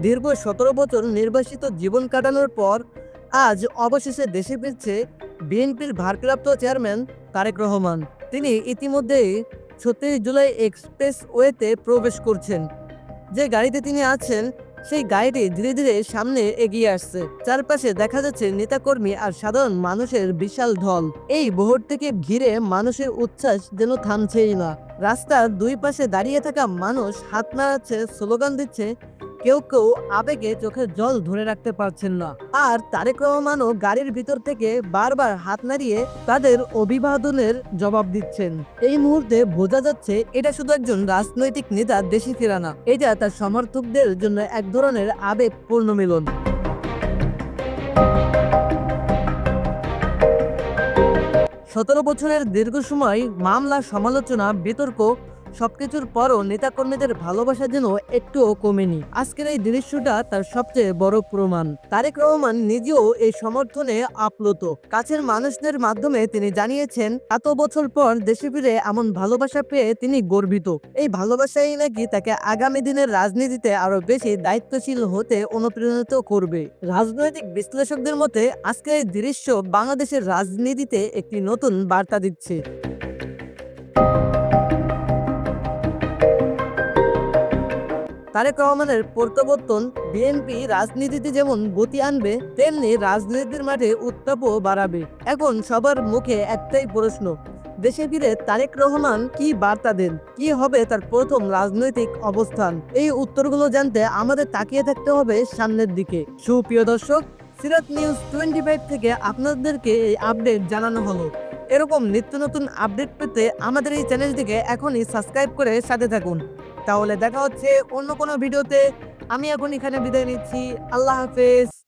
দীর্ঘ ১৭ বছর নির্বাসিত জীবন কাটানোর পর আজ অবশেষে দেশে ফিরছে বিএনপির ভারপ্রাপ্ত চেয়ারম্যান তারেক রহমান। তিনি ইতিমধ্যেই ৩৬ জুলাই এক্সপ্রেসওয়েতে প্রবেশ করছেন। যে গাড়িতে তিনি আছেন সেই গাড়িটি ধীরে ধীরে সামনে এগিয়ে আসছে। চারপাশে দেখা যাচ্ছে নেতাকর্মী আর সাধারণ মানুষের বিশাল ঢল। এই মুহূর্তকে ঘিরে মানুষের উচ্ছ্বাস যেন থামছেই না। রাস্তার দুই পাশে দাঁড়িয়ে থাকা মানুষ হাত নাড়াচ্ছে, স্লোগান দিচ্ছে, কেউ কেউ আবেগে চোখের জল ধরে রাখতে পারছেন না। আর তারেক রহমানও গাড়ির ভিতর থেকে বারবার হাত নাড়িয়ে তাদের অভিবাদনের জবাব দিচ্ছেন। এই মুহূর্তে বোঝা যাচ্ছে এটা শুধু একজন রাজনৈতিক নেতা দেশে ফেরা না, এটা তার সমর্থকদের জন্য এক ধরনের আবেগপূর্ণ মিলন। ১৭ বছরের দীর্ঘ সময় মামলা, সমালোচনা, বিতর্ক সবকিছুর পরও নেতাকর্মীদের ভালোবাসা যেন একটুও কমেনি। আজকের এই দৃশ্যটা তার সবচেয়ে বড় প্রমাণ। তারেক রহমান নিজেও এই সমর্থনে আপ্লুত। কাছের মানুষদের মাধ্যমে তিনি জানিয়েছেন, এত বছর পর দেশে ফিরে এমন ভালোবাসা পেয়ে তিনি গর্বিত। এই ভালোবাসাই নাকি তাকে আগামী দিনের রাজনীতিতে আরো বেশি দায়িত্বশীল হতে অনুপ্রাণিত করবে। রাজনৈতিক বিশ্লেষকদের মতে আজকের এই দৃশ্য বাংলাদেশের রাজনীতিতে একটি নতুন বার্তা দিচ্ছে। তারেক রহমানের প্রত্যাবর্তন বিএনপি রাজনীতিতে যেমন গতি আনবে, তেমনি রাজনীতির মাঠে উত্তাপও বাড়াবে। এখন সবার মুখে একটাই প্রশ্ন, দেশে ফিরে তারেক রহমান কি বার্তা দেন, কি হবে তার প্রথম রাজনৈতিক অবস্থান? এই উত্তরগুলো জানতে আমাদের তাকিয়ে থাকতে হবে সামনের দিকে। সুপ্রিয় দর্শক, সিরাত নিউজ 25 থেকে আপনাদেরকে এই আপডেট জানানো হলো। এরকম নিত্য নতুন আপডেট পেতে আমাদের এই চ্যানেলটিকে এখনই সাবস্ক্রাইব করে সাথে থাকুন। তাহলে দেখা হচ্ছে অন্য কোনো ভিডিওতে। আমি এখন এখানে বিদায় নিচ্ছি। আল্লাহ হাফেজ।